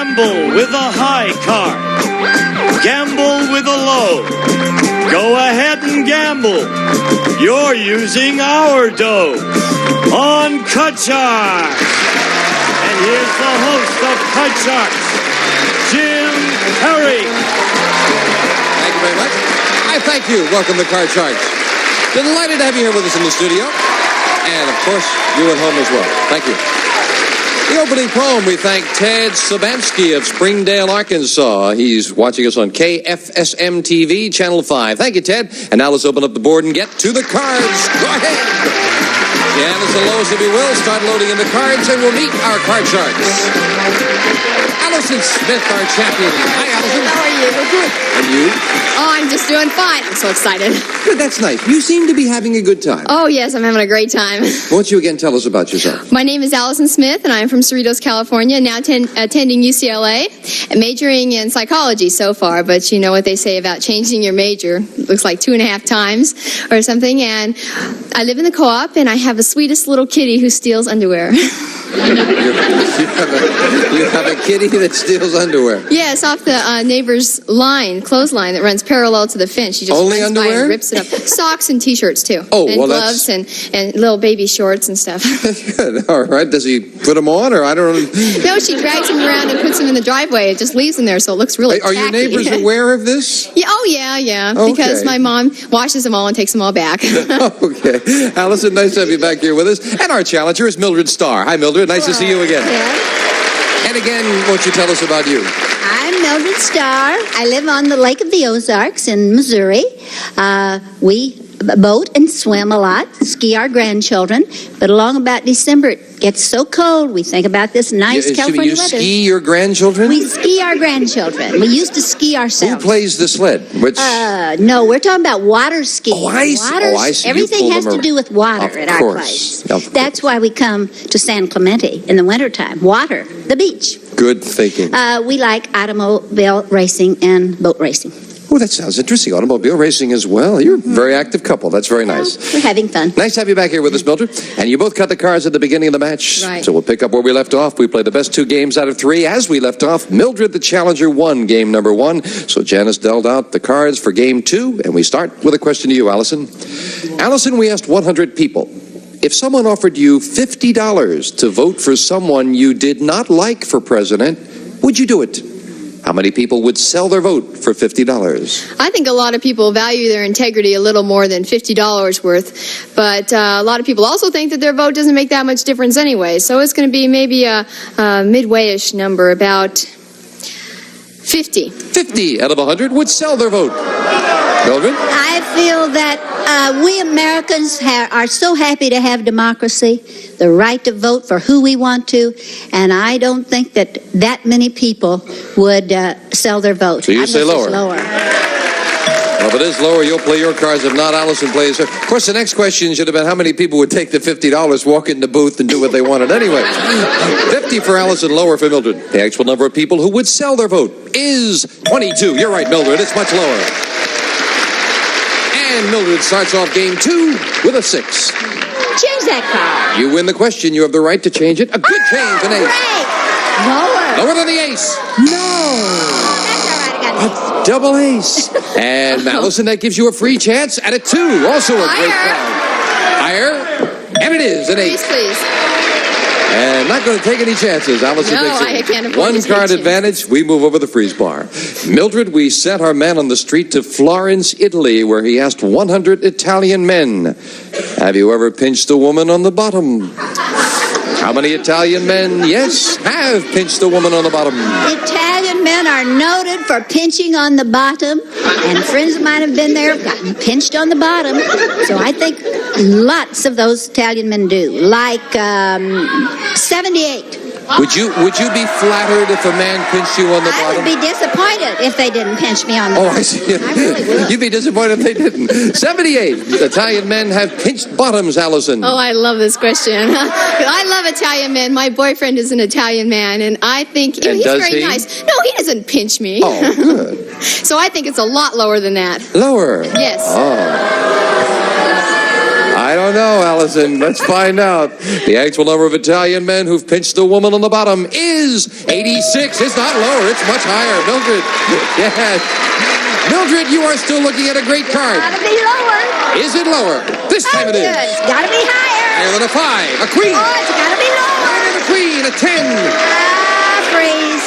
Gamble with a high card. Gamble with a low. Go ahead and gamble. You're using our dough on Cut Sharks. And here's the host of Cut Sharks, Jim Perry. Thank you very much. Thank you. Welcome to Card Sharks. Delighted to have you here with us in the studio. And, of course, you at home as well. Thank you. The opening poem, we thank Ted Sabansky of Springdale, Arkansas. He's watching us on KFSM TV, Channel 5. Thank you, Ted. And now let's open up the board and get to the cards. Go ahead. Janice and Lois, if you will, start loading in the cards, and we'll meet our Card Sharks. Allison Smith, our champion. Hi, Allison. How are you? We're good. And you? Oh, I'm just doing fine. I'm so excited. Good, that's nice. You seem to be having a good time. Oh, yes, I'm having a great time. Why don't you again tell us about yourself? My name is Allison Smith, and I'm from Cerritos, California, now attending UCLA, and majoring in psychology so far, but you know what they say about changing your major. It looks like 2.5 times or something, and I live in the co-op, and I have the sweetest little kitty who steals underwear. You have a kitty that steals underwear. Yes, off the neighbor's clothesline that runs parallel to the fence. She just Only runs by underwear? and rips it up. Socks and T-shirts, too. Oh, and well, gloves and little baby shorts and stuff. Good. All right. Does he put them on, or I don't know? No, she drags them around and puts them in the driveway. It just leaves them there, so it looks really Are your tacky. neighbors aware of this? Yeah, oh, yeah. Okay. Because my mom washes them all and takes them all back. Okay. Allison, nice to have you back here with us. And our challenger is Mildred Starr. Hi, Mildred. Nice to see you again. Yeah. And again, won't you tell us about you? I'm Mildred Starr. I live on the Lake of the Ozarks in Missouri. We boat and swim a lot, ski our grandchildren. But along about December, it gets so cold, we think about this nice California weather. You ski your grandchildren? We ski our grandchildren. We used to ski ourselves. Who plays the sled? Which? No, we're talking about water skiing. Oh, I see. Water, Oh, I see. You everything pull has them to do with water Of at our course. place. Of course. That's why we come to San Clemente in the wintertime. Water, the beach. Good thinking. We like automobile racing and boat racing. Oh, that sounds interesting. Automobile racing as well. You're a very active couple. That's very nice. We're having fun. Nice to have you back here with us, Mildred. And you both cut the cards at the beginning of the match. Right. So we'll pick up where we left off. We played the best 2 games out of 3. As we left off, Mildred, the challenger, won game number 1. So Janice dealt out the cards for game 2. And we start with a question to you, Allison. Allison, we asked 100 people. If someone offered you $50 to vote for someone you did not like for president, would you do it? How many people would sell their vote for $50? I think a lot of people value their integrity a little more than $50 worth, but a lot of people also think that their vote doesn't make that much difference anyway, so it's going to be maybe a midway-ish number, about 50. 50 out of 100 would sell their vote. Mildred? I feel that we Americans are so happy to have democracy, the right to vote for who we want to, and I don't think that many people would sell their vote. So you say lower? Lower. Well, if it is lower, you'll play your cards. If not, Allison plays her. Of course, the next question should have been how many people would take the $50, walk in the booth, and do what they wanted anyway. 50 for Allison, lower for Mildred. The actual number of people who would sell their vote is 22. You're right, Mildred. It's much lower. And Mildred starts off game 2 with a 6. Change that card. You win the question. You have the right to change it. A good change, an ace. Great. Lower. Lower than the ace. No. That's all right. I got an ace. Double ace. And Allison, that gives you a free chance at a 2. Also a great crowd. Higher. And it is an 8. Please. And not going to take any chances. Allison No, takes I can't afford one to take card chances. advantage. We move over the freeze bar. Mildred, we sent our man on the street to Florence, Italy, where he asked 100 Italian men, have you ever pinched a woman on the bottom? How many Italian men, yes, have pinched a woman on the bottom? Italian men are noted for pinching on the bottom, and friends of mine have been there, gotten pinched on the bottom. So I think lots of those Italian men do. Like 78. Would you be flattered if a man pinched you on the I bottom? would be disappointed if they didn't pinch me on the bottom. I see. I really would. You'd be disappointed if they didn't. 78 Italian men have pinched bottoms, Allison. Oh, I love this question. I love Italian men. My boyfriend is an Italian man, and I think he's does very he? nice. No, he doesn't pinch me. Oh, good. So I think it's a lot lower than that. Lower. Yes. Oh. I don't don't know, Allison. Let's find out. The actual number of Italian men who've pinched a woman on the bottom is 86. It's not lower. It's much higher. Mildred. Yes. Mildred, you are still looking at a great card. Gotta be lower. Is it lower? This time it is. It's gotta be higher. Higher than a 5. A queen. Oh, it's gotta be lower. Higher than a queen. A 10. Freeze.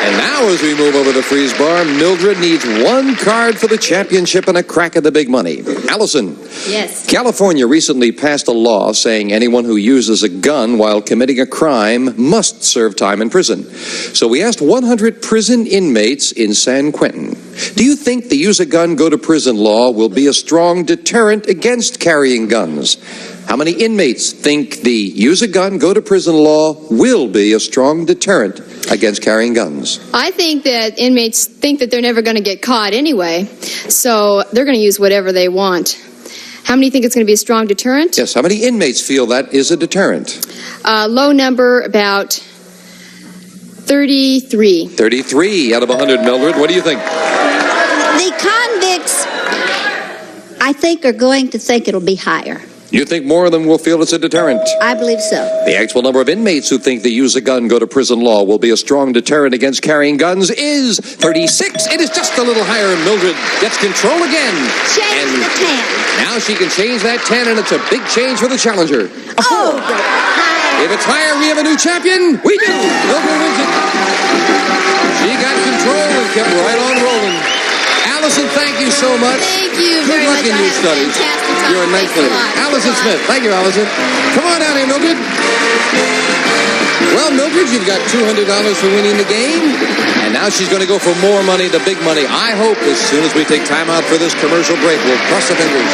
And now as we move over to Freeze Bar, Mildred needs one card for the championship and a crack at the big money. Allison. Yes. California recently passed a law saying anyone who uses a gun while committing a crime must serve time in prison. So we asked 100 prison inmates in San Quentin, do you think the use a gun, go to prison law will be a strong deterrent against carrying guns? How many inmates think the use a gun, go to prison law will be a strong deterrent against carrying guns? I think that inmates think that they're never going to get caught anyway, so they're going to use whatever they want. How many think it's going to be a strong deterrent? Yes, how many inmates feel that is a deterrent? Low number, about 33. 33 out of 100, Mildred. What do you think? The convicts, I think, are going to think it'll be higher. You think more of them will feel it's a deterrent? I believe so. The actual number of inmates who think the use a gun, go to prison law will be a strong deterrent against carrying guns is 36. It is just a little higher, and Mildred gets control again. Change the 10. Now she can change that 10, and it's a big change for the challenger. A 4. Oh, higher. If it's higher, we have a new champion. We do. Mildred wins it. She got control and kept right on rolling. Allison, thank you so much. Thank you Good very luck much. in your studies. Fantastic time. You're a nice Thanks lady. a lot. Allison Goodbye. Smith. Thank you, Allison. Come on down here, Mildred. Well, Mildred, you've got $200 for winning the game. And now she's going to go for more money, the big money. I hope as soon as we take time out for this commercial break, we'll cross the fingers.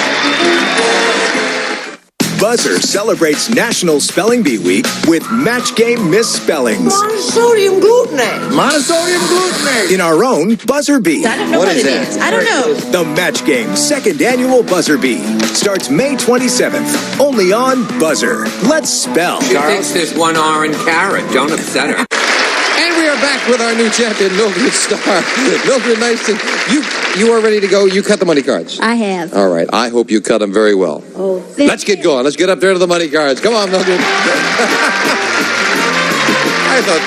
Buzzer celebrates National Spelling Bee Week with Match Game Misspellings. Monosodium glutamate. Monosodium glutamate. In our own Buzzer Bee. I don't know what it is. I don't know. The Match Game second annual Buzzer Bee starts May 27th. Only on Buzzer. Let's spell. She thinks there's one R in carrot. Don't upset her. And we are back with our new champion, Mildred Starr. Mildred, nice to... You are ready to go? You cut the money cards. I have. All right. I hope you cut them very well. Oh, Let's get going. Let's get up there to the money cards. Come on, Mildred. I thought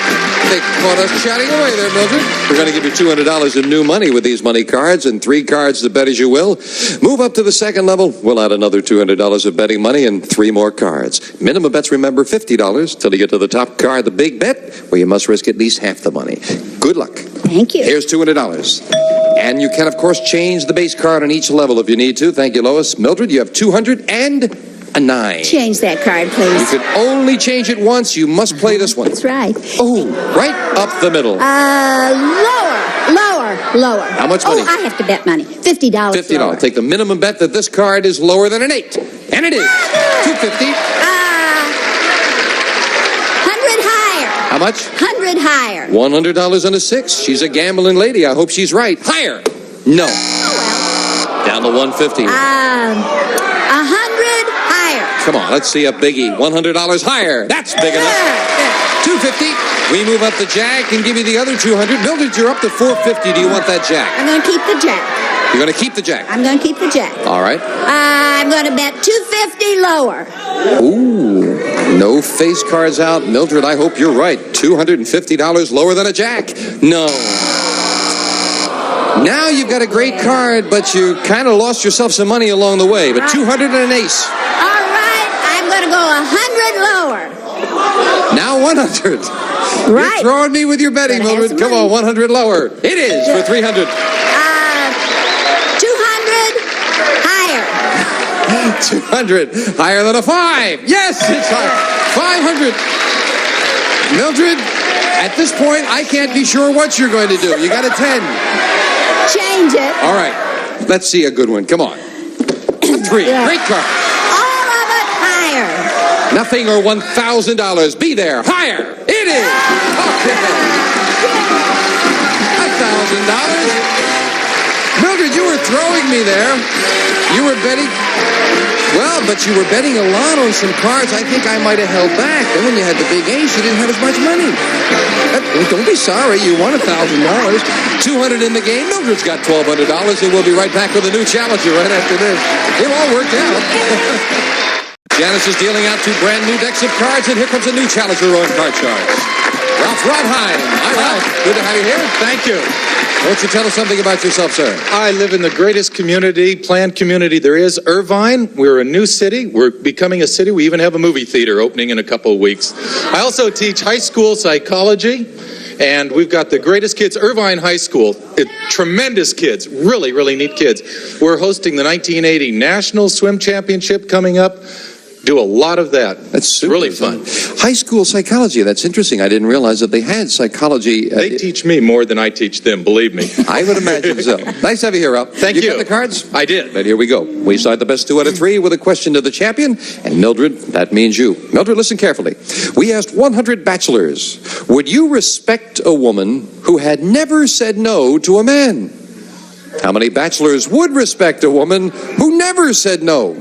they caught us chatting away there, Mildred. We're going to give you $200 in new money with these money cards, and 3 cards to bet as you will. Move up to the second level. We'll add another $200 of betting money and 3 more cards. Minimum bets, remember, $50 till you get to the top card, the big bet, where you must risk at least half the money. Good luck. Thank you. Here's $200. And you can, of course, change the base card on each level if you need to. Thank you, Lois. Mildred, you have 200 and a 9. Change that card, You please. can only change it once. You must play this one. That's right. Oh, right up the middle. Lower. How much money? Oh, I have to bet money. $50. $50. lower. Take the minimum bet that this card is lower than an 8. And it is. $250. 100 higher. How much? 100 higher. $100 and a 6. She's a gambling lady. I hope she's right. Higher. No. Down to 150. 100 higher. Come on, let's see a biggie. $100 higher. That's big enough. $250. We move up the jack and give you the other $200. Mildred, you're up to $450. Do you want that jack? I'm going to keep the jack. You're going to keep the jack. I'm going to keep the jack. All right. I'm going to bet $250 lower. Ooh, no face cards out. Mildred, I hope you're right. $250 lower than a jack. No. Now you've got a great card, but you kind of lost yourself some money along the way. But 200 and an ace. All right. I'm going to go 100 lower. Now 100. Right. You're throwing me with your betting, Gotta have Mildred. some Come on, money. 100 lower. It is for 300. 200 higher. 200. Higher than a 5. Yes, it's higher. 500. Mildred, at this point, I can't be sure what you're going to do. You got a 10. Change it. All right. Let's see a good one. Come on. 3. Yeah. Great card. All of it higher. Nothing or $1,000. Be there. Higher. It is. Okay. $1,000. Mildred, you were throwing me there. You were betting. Well, but you were betting a lot on some cards I think I might have held back. And when you had the big ace, you didn't have as much money. Don't be sorry. You won $1,000. 200 in the game. Mildred's got $1,200, and we'll be right back with a new challenger right after this. It all worked out. Janice is dealing out 2 brand new decks of cards, and here comes a new challenger on Card Sharks. Ralph Rodheim. Hi, Ralph. Good to have you here. Thank you. Why don't you tell us something about yourself, sir? I live in the greatest community, planned community there is, Irvine. We're a new city. We're becoming a city. We even have a movie theater opening in a couple of weeks. I also teach high school psychology, and we've got the greatest kids. Irvine High School, tremendous kids, really, really neat kids. We're hosting the 1980 National Swim Championship coming up. Do a lot of that. That's super really fun. High school psychology. That's interesting. I didn't realize that they had psychology. They teach me more than I teach them, believe me. I would imagine so. Nice to have you here, Ralph. Thank you. You got the cards? I did. Then here we go. We side the best 2 out of 3 with a question to the champion. And Mildred, that means you. Mildred, listen carefully. We asked 100 bachelors, would you respect a woman who had never said no to a man? How many bachelors would respect a woman who never said no?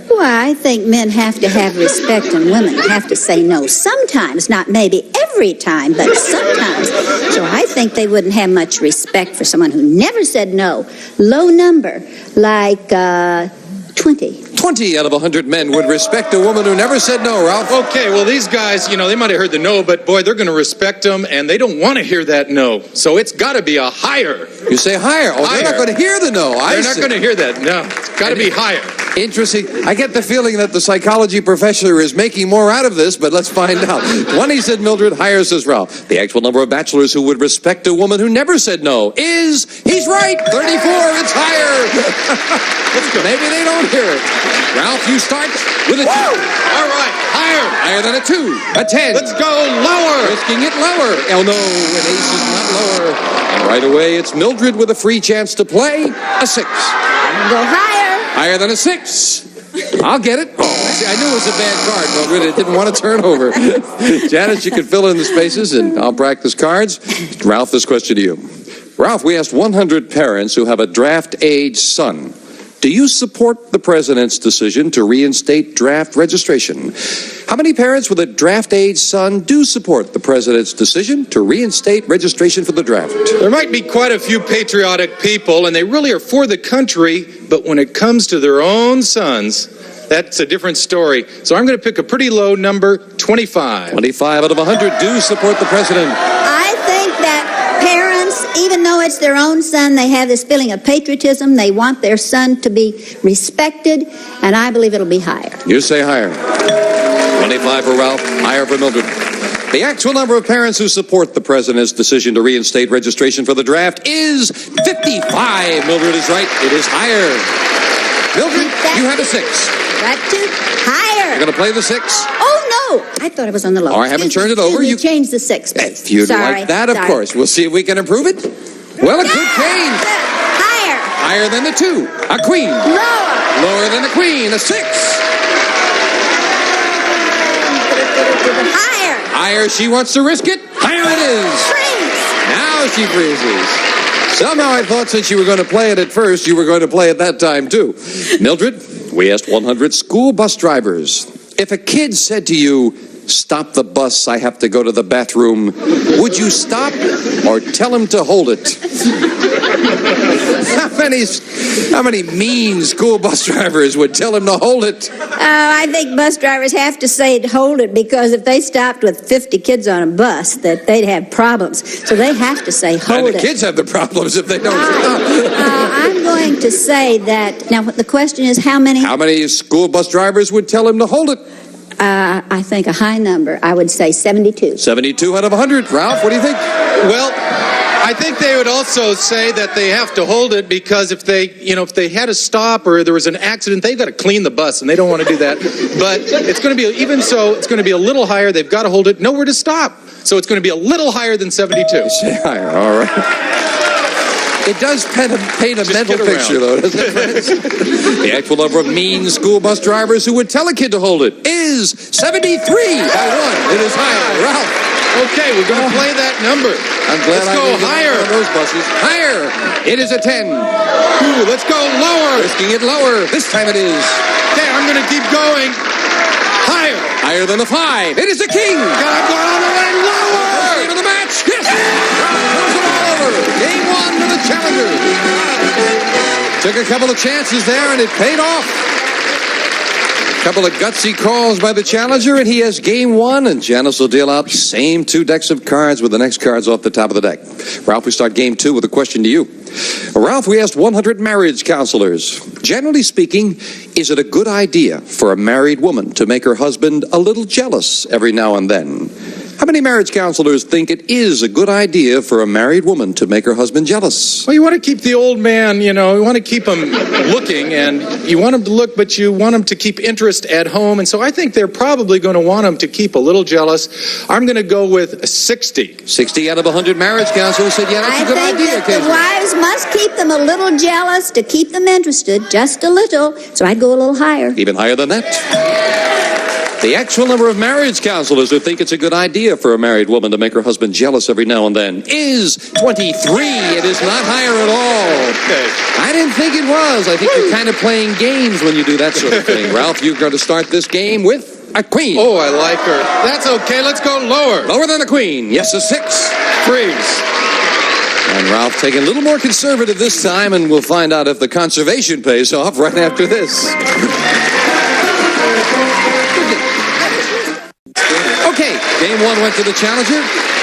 Well, I think men have to have respect and women have to say no sometimes, not maybe every time, but sometimes. So I think they wouldn't have much respect for someone who never said no. Low number, like 20. 20 out of 100 men would respect a woman who never said no, Ralph. Okay, well, these guys, they might have heard the no, but boy, they're going to respect them, and they don't want to hear that no. So it's got to be a higher. You say higher. Oh, higher. They're not going to hear the no. They're not going to hear that. No, it's got to be higher. Interesting. I get the feeling that the psychology professor is making more out of this, but let's find out. 20 said Mildred, higher says Ralph. The actual number of bachelors who would respect a woman who never said no is, he's right, 34. It's higher. Let's go. Maybe they don't hear it. Ralph, you start with a 2. All right, higher. Higher than a 2. A 10. Let's go lower. Risking it lower. Oh, no, an ace is not lower. And right away, it's Mildred with a free chance to play. A 6. Go higher. Higher than a 6. I'll get it. Oh, I knew it was a bad card, Mildred. It didn't want to turn over. Janice, you can fill in the spaces, and I'll practice cards. Ralph, this question to you. Ralph, we asked 100 parents who have a draft-age son. Do you support the president's decision to reinstate draft registration? How many parents with a draft-age son do support the president's decision to reinstate registration for the draft? There might be quite a few patriotic people, and they really are for the country, but when it comes to their own sons, that's a different story. So I'm going to pick a pretty low number, 25. 25 out of 100 do support the president. I think that parents, even though it's their own son, they have this feeling of patriotism. They want their son to be respected, and I believe it'll be higher. You say higher. 25 for Ralph, higher for Mildred. The actual number of parents who support the president's decision to reinstate registration for the draft is 55. Mildred is right. It is higher. Mildred, you have a 6. That 2, higher. You're going to play the 6? Oh, no. I thought it was on the low. Oh, I haven't turned it over. You changed the 6, please. If you'd Sorry. like that, of Sorry. course. We'll see if we can improve it. Well, it could change. Higher. Higher than the 2. A queen. Lower. Lower than a queen. A 6. Higher. Higher. She wants to risk it. Higher it is. Freeze. Now she freezes. Somehow I thought since you were going to play it at first, you were going to play it that time too. Mildred, we asked 100 school bus drivers. If a kid said to you, "Stop the bus, I have to go to the bathroom," would you stop or tell him to hold it? How many mean school bus drivers would tell him to hold it? I think bus drivers have to say hold it, because if they stopped with 50 kids on a bus, that they'd have problems. So they have to say hold And the it. kids have the problems if they don't stop. I'm going to say that. Now, the question is how many? How many school bus drivers would tell him to hold it? I think a high number. I would say 72. 72 out of 100. Ralph, what do you think? Well, I think they would also say that they have to hold it because if they had a stop or there was an accident, they've got to clean the bus, and they don't want to do that. But it's going to be, even so, it's going to be a little higher. They've got to hold it. Nowhere to stop. So it's going to be a little higher than 72. Say higher. All right. It does paint a mental picture, though, doesn't it, friends? The actual number of mean school bus drivers who would tell a kid to hold it is 73 by 1. It is higher. Ralph. Okay, we're going to play that number. I'm glad let's go higher. On those buses. Higher. It is a 10. Ooh, let's go lower. Risking it lower. This time it is. Okay, I'm going to keep going. Higher. Higher than a 5. It is a king. Gotta go all the way lower. Game of the match. Yes. Throws it all over. Game 1 for the challenger. Took a couple of chances there, and it paid off. Couple of gutsy calls by the challenger, and he has game one, and Janice will deal out same 2 decks of cards with the next cards off the top of the deck. Ralph, we start game 2 with a question to you. Ralph, we asked 100 marriage counselors. Generally speaking, is it a good idea for a married woman to make her husband a little jealous every now and then? How many marriage counselors think it is a good idea for a married woman to make her husband jealous? Well, you want to keep the old man, you want to keep him looking, and you want him to look, but you want him to keep interest at home. And so I think they're probably going to want him to keep a little jealous. I'm going to go with 60. 60 out of 100 marriage counselors said, yeah, that's a good idea. I think the wives must keep them a little jealous to keep them interested, just a little. So I'd go a little higher. Even higher than that. The actual number of marriage counselors who think it's a good idea for a married woman to make her husband jealous every now and then is 23. It is not higher at all. Okay. I didn't think it was. I think you're kind of playing games when you do that sort of thing. Ralph, you're going to start this game with a queen. Oh, I like her. That's okay. Let's go lower. Lower than a queen. Yes, a 6. Freeze. And Ralph taking a little more conservative this time, and we'll find out if the conservation pays off right after this. Okay, game 1 went to the challenger,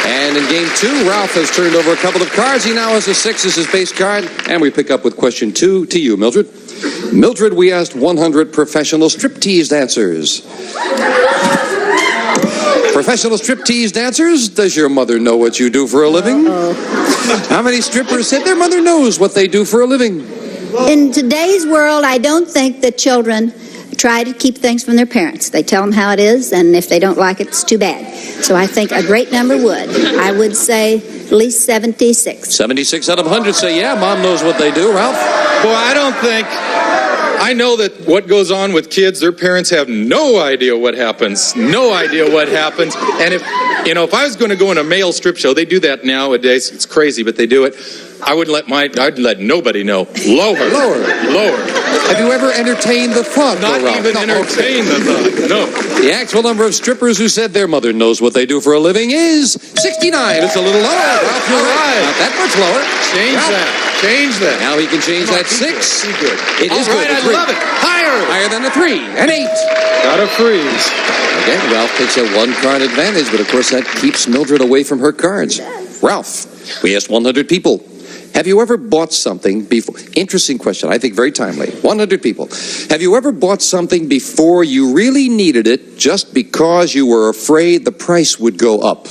and in game 2, Ralph has turned over a couple of cards. He now has a 6 as his base card, and we pick up with question 2 to you, Mildred. Mildred, we asked 100 professional striptease dancers. Professional striptease dancers, does your mother know what you do for a living? How many strippers said their mother knows what they do for a living? In today's world, I don't think that children try to keep things from their parents. They tell them how it is, and if they don't like it, it's too bad. So I think a great number would. I would say at least 76. 76 out of 100 say, yeah, mom knows what they do, Ralph. Boy, I know that what goes on with kids, their parents have no idea what happens. No idea what happens. And if I was going to go in a male strip show, they do that nowadays. It's crazy, but they do it. I'd let nobody know. Lower. Have you ever entertained the thought? Not even entertained the thought. No. The actual number of strippers who said their mother knows what they do for a living is 69. It's a little lower. Ralph, you're right. Not that much lower. Change that. Now he can change that 6. Good. It is good. I love it. Higher than a 3. An 8. Gotta freeze. Again, Ralph takes a 1-card advantage, but of course that keeps Mildred away from her cards. Ralph, we asked 100 people. Have you ever bought something before? Interesting question, I think very timely. 100 people. Have you ever bought something before you really needed it just because you were afraid the price would go up?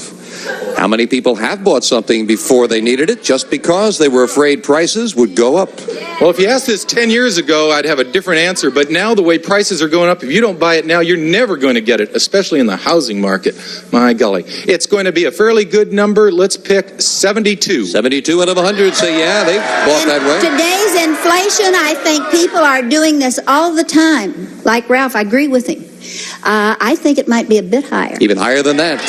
How many people have bought something before they needed it just because they were afraid prices would go up? Well, if you asked this 10 years ago, I'd have a different answer. But now the way prices are going up, if you don't buy it now, you're never going to get it, especially in the housing market. My golly. It's going to be a fairly good number. Let's pick 72. 72 out of 100 say, yeah, they've bought that way. Today's inflation, I think people are doing this all the time. Like Ralph, I agree with him. I think it might be a bit higher. Even higher than that.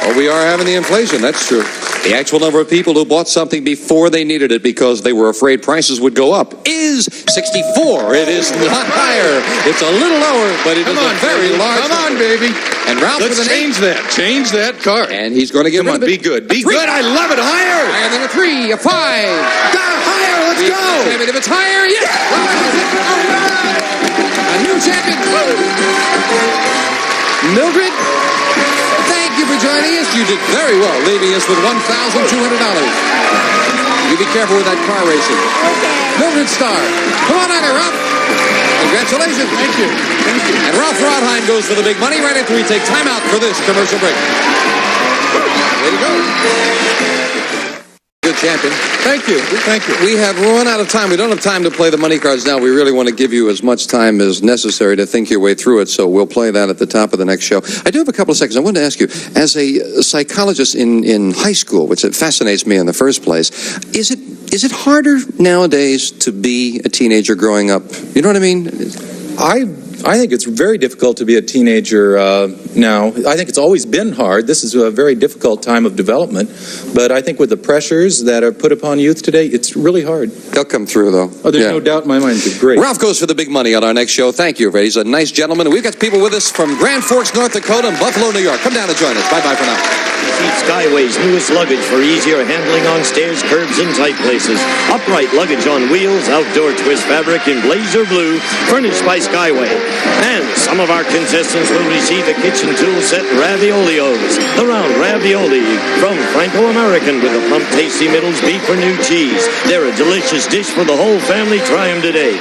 Well, we are having the inflation, that's true. The actual number of people who bought something before they needed it because they were afraid prices would go up is 64. It is not higher. It's a little lower, but it is a very large number. Come on, baby. And Ralph, let's change that. Change that card. And he's going to get rid of it. Be good. Be good. I love it. Higher. Higher than a 3, a 5. Higher. Let's go. If it's higher, yes. A new champion. Mildred, thank you for joining us. You did very well, leaving us with $1,200. You be careful with that car racing. Okay. Mildred Starr. Come on out here, Ralph. Congratulations. Thank you. And Ralph Rodheim goes for the big money right after we take time out for this commercial break. Way to go. Good champion. Thank you. We have run out of time. We don't have time to play the money cards now. We really want to give you as much time as necessary to think your way through it, so we'll play that at the top of the next show. I do have a couple of seconds. I wanted to ask you, as a psychologist in high school, which it fascinates me in the first place, is it harder nowadays to be a teenager growing up? You know what I mean? I think it's very difficult to be a teenager now. I think it's always been hard. This is a very difficult time of development. But I think with the pressures that are put upon youth today, it's really hard. They'll come through, though. Oh, there's no doubt in my mind. It's great. Ralph goes for the big money on our next show. Thank you, Ray. He's a nice gentleman. We've got people with us from Grand Forks, North Dakota, and Buffalo, New York. Come down and join us. Bye-bye for now. See Skyway's newest luggage for easier handling on stairs, curbs, and tight places. Upright luggage on wheels, outdoor twist fabric in blazer blue, furnished by Skyway. And some of our contestants will receive a kitchen tool set Raviolios, the round ravioli from Franco-American with a plump, tasty Middles beef or new cheese. They're a delicious dish for the whole family. Try them today.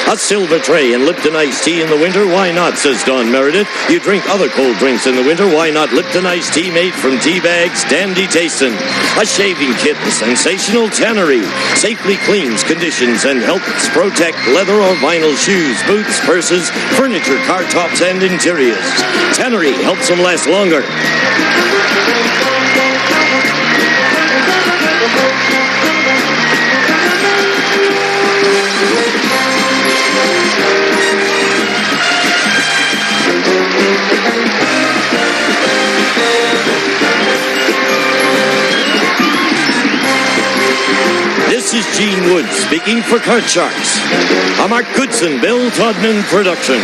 A silver tray and Lipton iced tea in the winter? Why not, says Don Meredith. You drink other cold drinks in the winter. Why not Lipton iced tea made from tea bags? Dandy tasting. A shaving kit, the sensational Tannery. Safely cleans, conditions, and helps protect leather or vinyl shoes, boots, purses, furniture, car tops, and interiors. Tannery helps them last longer. This is Gene Wood speaking for Card Sharks. I'm a Goodson-Bill Todman production.